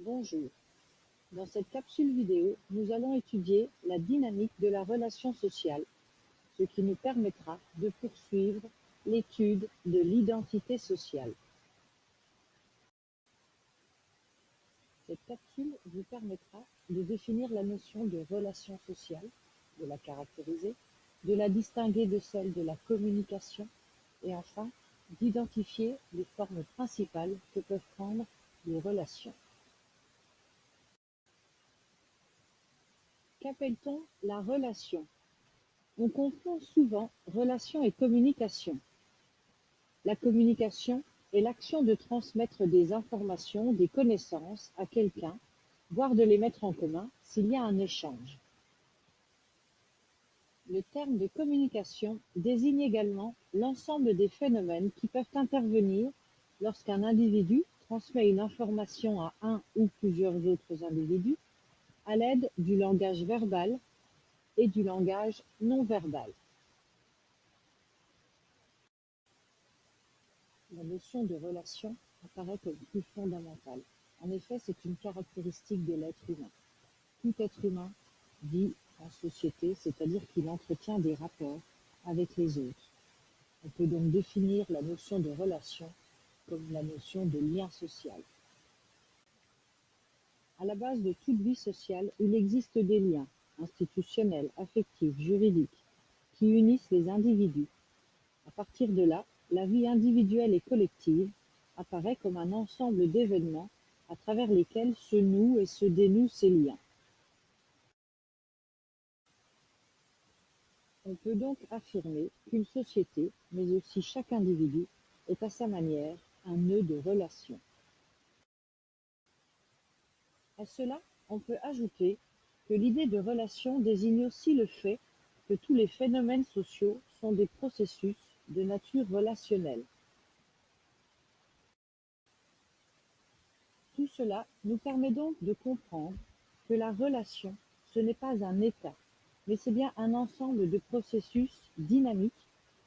Bonjour, dans cette capsule vidéo, nous allons étudier la dynamique de la relation sociale, ce qui nous permettra de poursuivre l'étude de l'identité sociale. Cette capsule vous permettra de définir la notion de relation sociale, de la caractériser, de la distinguer de celle de la communication et enfin d'identifier les formes principales que peuvent prendre les relations. Qu'appelle-t-on la relation? On confond souvent relation et communication. La communication est l'action de transmettre des informations, des connaissances à quelqu'un, voire de les mettre en commun s'il y a un échange. Le terme de communication désigne également l'ensemble des phénomènes qui peuvent intervenir lorsqu'un individu transmet une information à un ou plusieurs autres individus à l'aide du langage verbal et du langage non verbal. La notion de relation apparaît comme plus fondamentale. En effet, c'est une caractéristique de l'être humain. Tout être humain vit en société, c'est-à-dire qu'il entretient des rapports avec les autres. On peut donc définir la notion de relation comme la notion de lien social. À la base de toute vie sociale, il existe des liens institutionnels, affectifs, juridiques, qui unissent les individus. À partir de là, la vie individuelle et collective apparaît comme un ensemble d'événements à travers lesquels se nouent et se dénouent ces liens. On peut donc affirmer qu'une société, mais aussi chaque individu, est à sa manière un nœud de relation. À cela, on peut ajouter que l'idée de relation désigne aussi le fait que tous les phénomènes sociaux sont des processus de nature relationnelle. Tout cela nous permet donc de comprendre que la relation, ce n'est pas un état, mais c'est bien un ensemble de processus dynamiques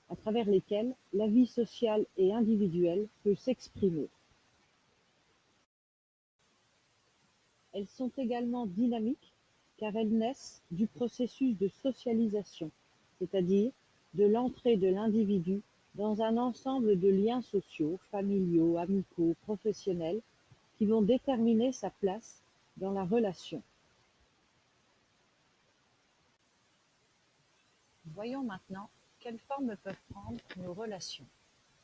à travers lesquels la vie sociale et individuelle peut s'exprimer. Elles sont également dynamiques car elles naissent du processus de socialisation, c'est-à-dire de l'entrée de l'individu dans un ensemble de liens sociaux, familiaux, amicaux, professionnels, qui vont déterminer sa place dans la relation. Voyons maintenant quelles formes peuvent prendre nos relations.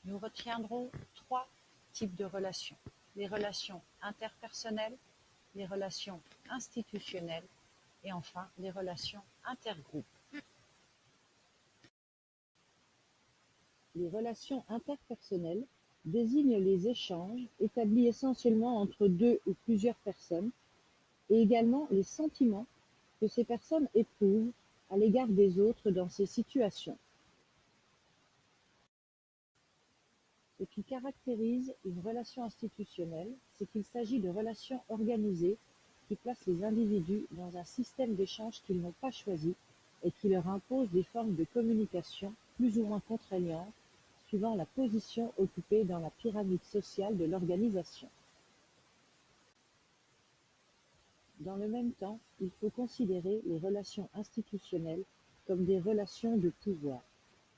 Nous retiendrons 3 types de relations. Les relations interpersonnelles, les relations institutionnelles et enfin les relations intergroupes. Les relations interpersonnelles désignent les échanges établis essentiellement entre 2 ou plusieurs personnes et également les sentiments que ces personnes éprouvent à l'égard des autres dans ces situations. Ce qui caractérise une relation institutionnelle, c'est qu'il s'agit de relations organisées qui placent les individus dans un système d'échange qu'ils n'ont pas choisi et qui leur impose des formes de communication plus ou moins contraignantes suivant la position occupée dans la pyramide sociale de l'organisation. Dans le même temps, il faut considérer les relations institutionnelles comme des relations de pouvoir,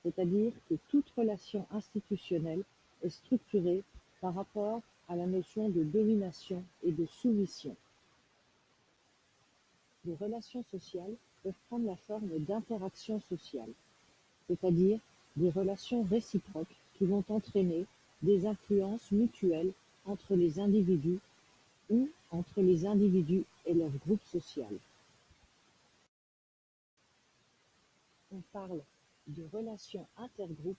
c'est-à-dire que toute relation institutionnelle est structurée par rapport à la notion de domination et de soumission. Les relations sociales peuvent prendre la forme d'interactions sociales, c'est-à-dire des relations réciproques qui vont entraîner des influences mutuelles entre les individus ou entre les individus et leur groupe social. On parle de relations intergroupes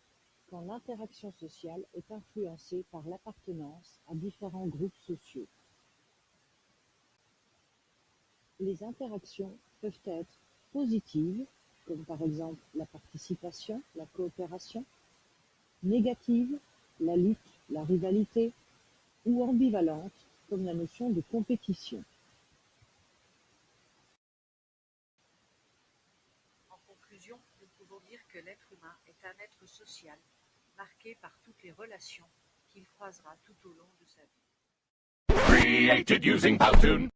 quand l'interaction sociale est influencée par l'appartenance à différents groupes sociaux. Les interactions peuvent être positives, comme par exemple la participation, la coopération, négatives, la lutte, la rivalité, ou ambivalentes, comme la notion de compétition. En conclusion, nous pouvons dire que l'être humain est un être social, marqué par toutes les relations qu'il croisera tout au long de sa vie. created using Powtoon.